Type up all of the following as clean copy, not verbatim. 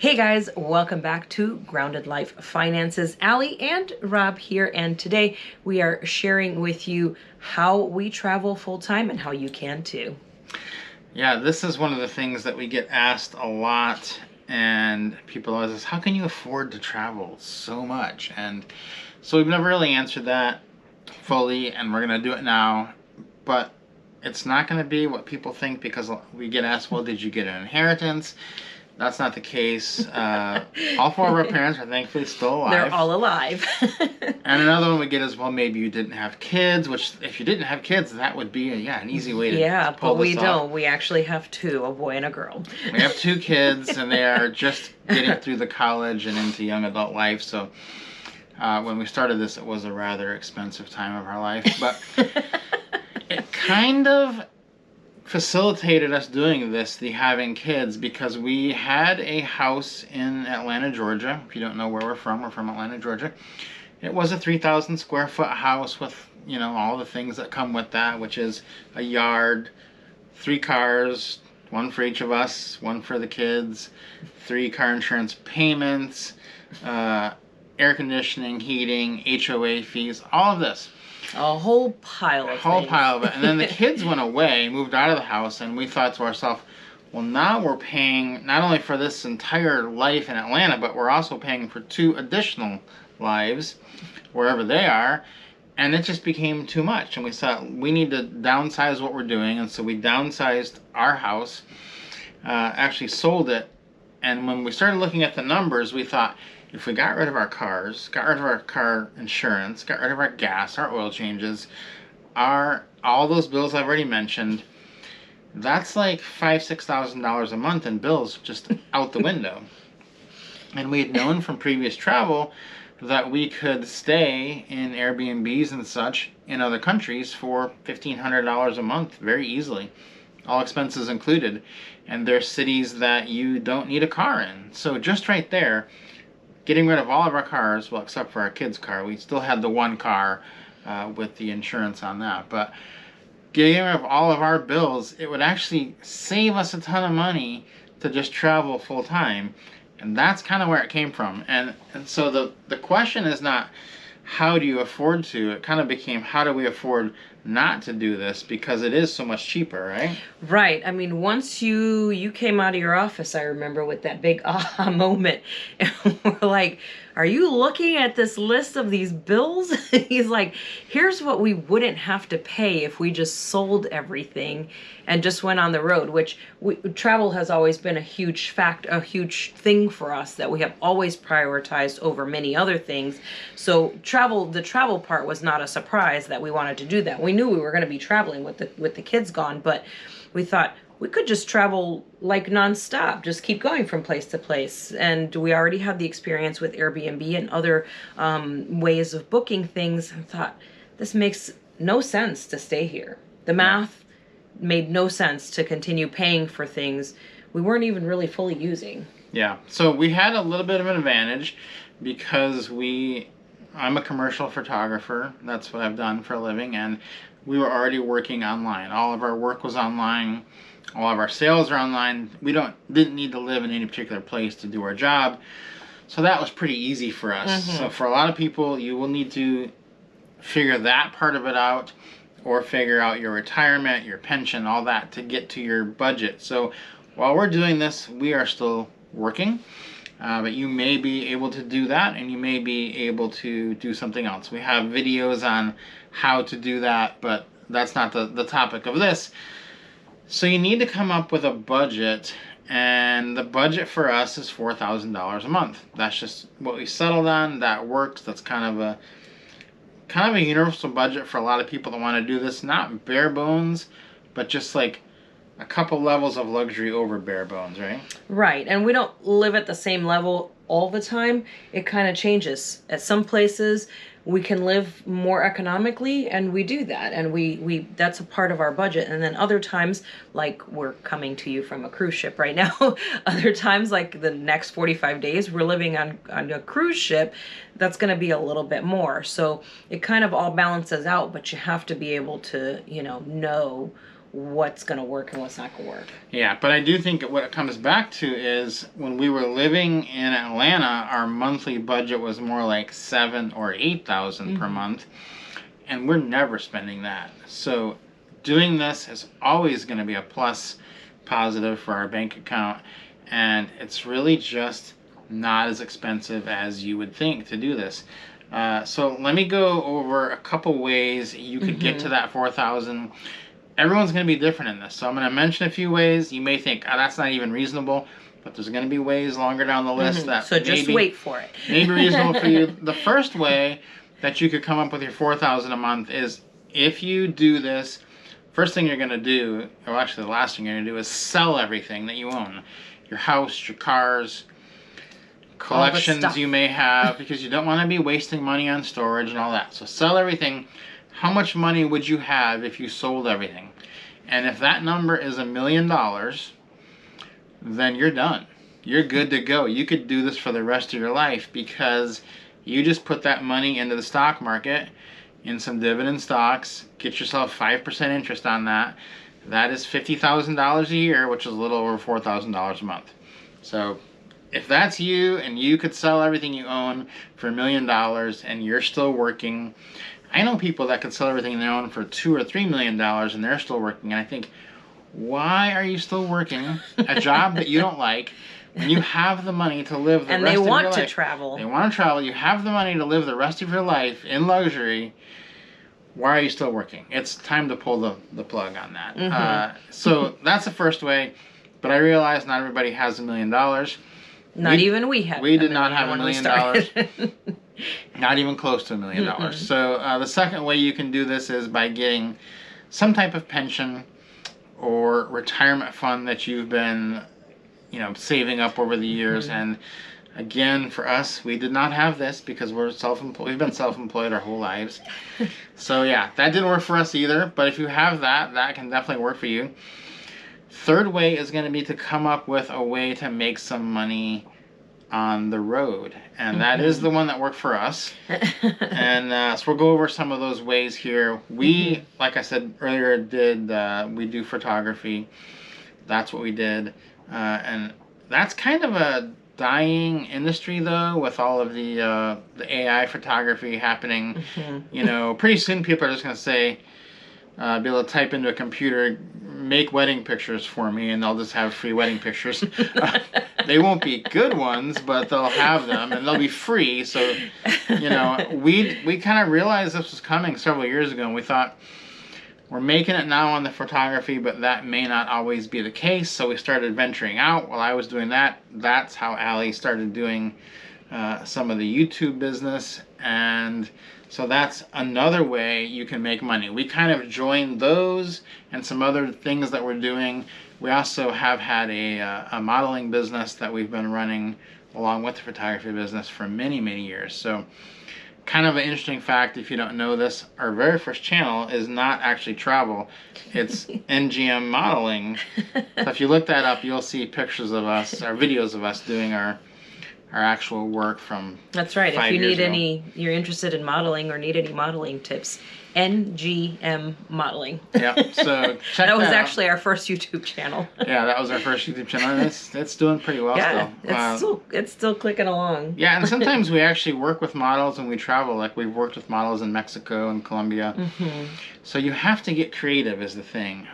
Hey guys, welcome back to Grounded Life Finances. Allie and Rob here, and today we are sharing with you how we travel full-time and how you can too. Yeah, this is one of the things that we get asked a lot, and people always ask, how can you afford to travel so much? And so we've never really answered that fully, and we're going to do it now, but it's not going to be what people think, because we get asked, well, did you get an inheritance? That's not the case. All four of our parents are thankfully still alive. They're all alive. And another one we get is, well, maybe you didn't have kids, which if you didn't have kids, that would be an easy way to pull but we this don't. off. We actually have two, a boy and a girl. We have two kids, and they are just getting through the college and into young adult life. So when we started this, it was a rather expensive time of our life. But it kind of facilitated us doing this, the having kids, because we had a house in Atlanta, Georgia. If you don't know where we're from Atlanta, Georgia. It was a 3,000 square foot house with, all the things that come with that, which is a yard, 3 cars, one for each of us, one for the kids, 3 car insurance payments, air conditioning, heating, HOA fees, all of this. A whole pile of it. And then the kids went away, moved out of the house, and we thought to ourselves, well, now we're paying not only for this entire life in Atlanta, but we're also paying for 2 additional lives wherever they are. And it just became too much. And we thought we need to downsize what we're doing. And so we downsized our house, actually sold it. And when we started looking at the numbers, we thought, if we got rid of our cars, got rid of our car insurance, got rid of our gas, our oil changes, all those bills I've already mentioned, that's like $5,000-$6,000 a month in bills just out the window. And we had known from previous travel that we could stay in Airbnbs and such in other countries for $1,500 a month very easily, all expenses included. And there's cities that you don't need a car in. So just right there, getting rid of all of our cars, well, except for our kids' car. We still had the one car with the insurance on that. But getting rid of all of our bills, it would actually save us a ton of money to just travel full time. And that's kind of where it came from. And so the question is not, how do you afford to? It kind of became, how do we afford not to do this, because it is so much cheaper, right? Right. I mean, once you came out of your office, I remember, with that big aha moment, and we're like, are you looking at this list of these bills? He's like, here's what we wouldn't have to pay if we just sold everything and just went on the road, which travel has always been a huge thing for us that we have always prioritized over many other things. So the travel part was not a surprise that we wanted to do that. We knew we were going to be traveling with the kids gone, but we thought we could just travel like nonstop, just keep going from place to place. And we already had the experience with Airbnb and other ways of booking things, and thought, this makes no sense to stay here. The math made no sense to continue paying for things we weren't even really fully using. Yeah, so we had a little bit of an advantage because I'm a commercial photographer. That's what I've done for a living, and we were already working online. All of our work was online. All of our sales are online. We didn't need to live in any particular place to do our job. So that was pretty easy for us. So for a lot of people, you will need to figure that part of it out, or figure out your retirement, your pension, all that to get to your budget. So while we're doing this, we are still working. But you may be able to do that, and you may be able to do something else. We have videos on how to do that, but that's not the topic of this. So you need to come up with a budget, and the budget for us is $4,000 a month. That's just what we settled on. That works. That's kind of a universal budget for a lot of people that want to do this. Not bare bones, but just like a couple levels of luxury over bare bones, right? Right. And we don't live at the same level all the time. It kind of changes. At some places we can live more economically, and we do that, and we that's a part of our budget. And then other times, like we're coming to you from a cruise ship right now, other times, like the next 45 days, we're living on a cruise ship. That's going to be a little bit more. So it kind of all balances out, but you have to be able to, know what's going to work and what's not going to work. Yeah, but I do think what it comes back to is when we were living in Atlanta, our monthly budget was more like $7,000 or $8,000 per month, and we're never spending that. So doing this is always going to be a plus positive for our bank account, and it's really just not as expensive as you would think to do this. So let me go over a couple ways you could get to that 4,000. Everyone's going to be different in this, so I'm going to mention a few ways. You may think, oh, that's not even reasonable, but there's going to be ways longer down the list that so just wait for it. Maybe reasonable for you. The first way that you could come up with your 4,000 a month is if you do this. First thing you're going to do, or actually the last thing you're going to do, is sell everything that you own. Your house, your cars, collections you may have, because you don't want to be wasting money on storage and all that. So sell everything. How much money would you have if you sold everything? And if that number is $1 million, then you're done. You're good to go. You could do this for the rest of your life because you just put that money into the stock market in some dividend stocks, get yourself 5% interest on that. That is $50,000 a year, which is a little over $4,000 a month. So if that's you and you could sell everything you own for $1 million and you're still working, I know people that could sell everything they own for $2 or $3 million and they're still working. And I think, why are you still working a job that you don't like when you have the money to live the rest of your life? And they want to travel. They want to travel. You have the money to live the rest of your life in luxury. Why are you still working? It's time to pull the plug on that. So that's the first way. But I realize not everybody has $1 million. Not even we had. We did not have $1 million. Not even close to $1 million. So the second way you can do this is by getting some type of pension or retirement fund that you've been, saving up over the years. And again, for us, we did not have this because we're self-employed. We've been self-employed our whole lives. So yeah, that didn't work for us either. But if you have that, that can definitely work for you. Third way is going to be to come up with a way to make some money on the road, and that is the one that worked for us. And so we'll go over some of those ways here. We, like I said earlier, we do photography. That's what we did, and that's kind of a dying industry though, with all of the AI photography happening. Pretty soon people are just going to say, be able to type into a computer, make wedding pictures for me, and they'll just have free wedding pictures. They won't be good ones, but they'll have them, and they'll be free. So, we kind of realized this was coming several years ago, and we thought, we're making it now on the photography, but that may not always be the case. So we started venturing out. While I was doing that, that's how Allie started doing some of the YouTube business, and so that's another way you can make money. We kind of joined those and some other things that we're doing. We also have had a modeling business that we've been running along with the photography business for many, many years. So kind of an interesting fact, if you don't know this, our very first channel is not actually travel. It's NGM modeling. So if you look that up, you'll see pictures of us, or videos of us doing our actual work from That's right. 5 If you years need ago. you're interested in modeling or need any modeling tips, NGM modeling. Yeah, so check that was out. actually our first YouTube channel. Yeah, that was our first YouTube channel. It's doing pretty well still. It's still clicking along. Yeah, and sometimes we actually work with models and we travel. Like we've worked with models in Mexico and Colombia. So you have to get creative is the thing.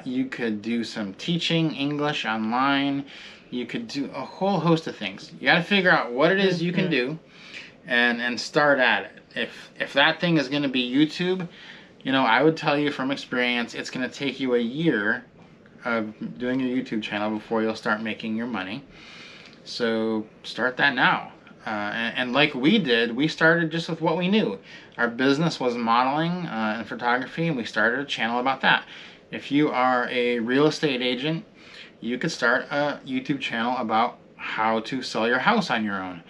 You could do some teaching English online. You could do a whole host of things. You got to figure out what it is you can do and start at it. If that thing is going to be YouTube, I would tell you from experience, it's going to take you a year of doing your YouTube channel before you'll start making your money. So start that now. And like we did, we started just with what we knew. Our business was modeling and photography, and we started a channel about that. If you are a real estate agent, you could start a YouTube channel about how to sell your house on your own.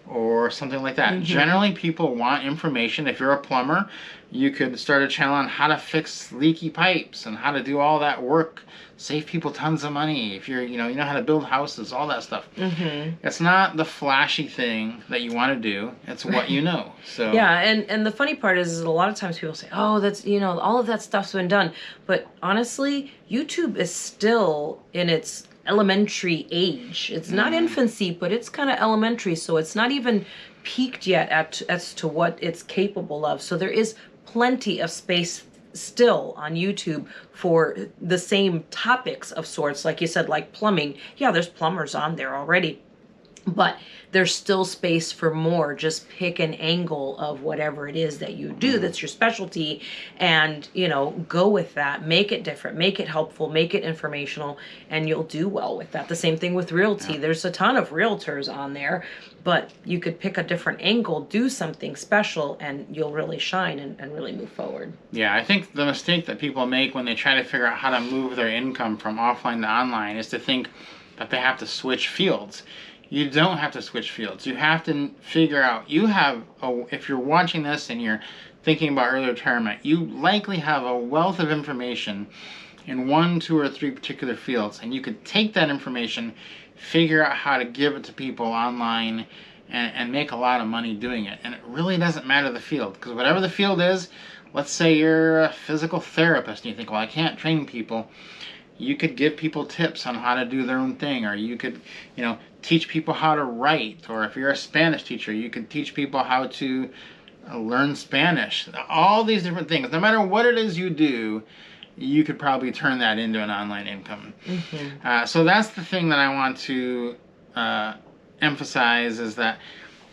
or something like that. Generally, people want information. If you're a plumber, you could start a channel on how to fix leaky pipes and how to do all that work, save people tons of money. If you're, you know how to build houses, all that stuff. It's not the flashy thing that you want to do. It's what you know. So yeah, and the funny part is a lot of times people say, oh, that's, all of that stuff's been done. But honestly, YouTube is still in its elementary age. It's not infancy, but it's kind of elementary, so it's not even peaked yet as to what it's capable of. So there is plenty of space still on YouTube for the same topics of sorts, like you said, like plumbing. Yeah, there's plumbers on there already, but there's still space for more. Just pick an angle of whatever it is that you do that's your specialty, and go with that. Make it different, make it helpful, make it informational, and you'll do well with that. The same thing with realty. There's a ton of realtors on there, but you could pick a different angle, do something special, and you'll really shine and really move forward. Yeah, I think the mistake that people make when they try to figure out how to move their income from offline to online is to think that they have to switch fields. You don't have to switch fields. You have to figure out, if you're watching this and you're thinking about early retirement, you likely have a wealth of information in 1, 2, or 3 particular fields, and you could take that information, figure out how to give it to people online, and make a lot of money doing it. And it really doesn't matter the field, because whatever the field is, let's say you're a physical therapist and you think, well, I can't train people. You could give people tips on how to do their own thing, or you could, teach people how to write. Or if you're a Spanish teacher, you could teach people how to learn Spanish. All these different things. No matter what it is you do, you could probably turn that into an online income. So that's the thing that I want to emphasize, is that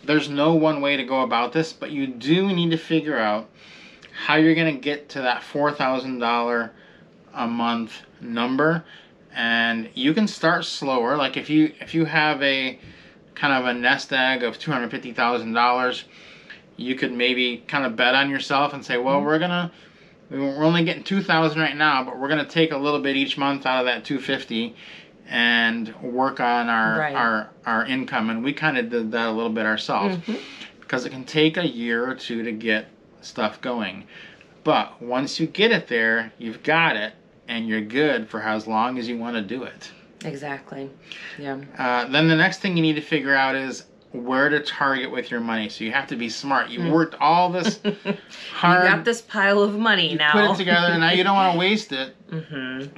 there's no one way to go about this, but you do need to figure out how you're going to get to that $4,000 a month number. And you can start slower. Like if you have a kind of a nest egg of $250,000, you could maybe kind of bet on yourself and say, well, we're only getting $2,000 right now, but we're gonna take a little bit each month out of that $250 and work on our income. And we kind of did that a little bit ourselves, because it can take a year or two to get stuff going. But once you get it there, you've got it, and you're good for as long as you want to do it. Exactly. Yeah. Then the next thing you need to figure out is where to target with your money. So you have to be smart. You worked all this hard. You got this pile of money now. Put it together, and now you don't want to waste it.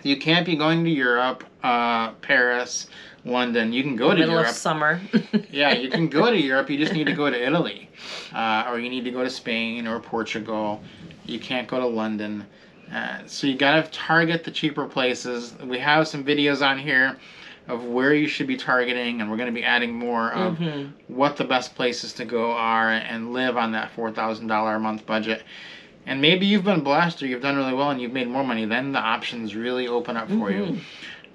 You can't be going to Europe, Paris, London. You can go to Europe. Middle of summer. Yeah, you can go to Europe. You just need to go to Italy, or you need to go to Spain or Portugal. You can't go to London. So you gotta target the cheaper places. We have some videos on here of where you should be targeting, and we're going to be adding more of what the best places to go are and live on that $4,000 a month budget. And maybe you've been blessed, or you've done really well and you've made more money. Then the options really open up for you.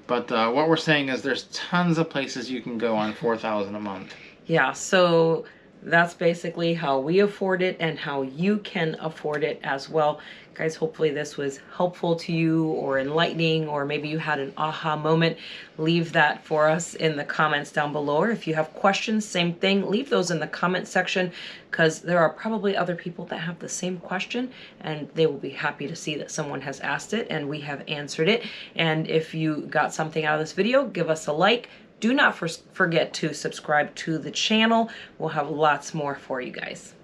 But what we're saying is there's tons of places you can go on $4,000 a month. Yeah, so that's basically how we afford it and how you can afford it as well. Guys, hopefully this was helpful to you or enlightening, or maybe you had an aha moment. Leave that for us in the comments down below. Or if you have questions, same thing, leave those in the comment section, because there are probably other people that have the same question, and they will be happy to see that someone has asked it and we have answered it. And if you got something out of this video, give us a like. Do not forget to subscribe to the channel. We'll have lots more for you guys.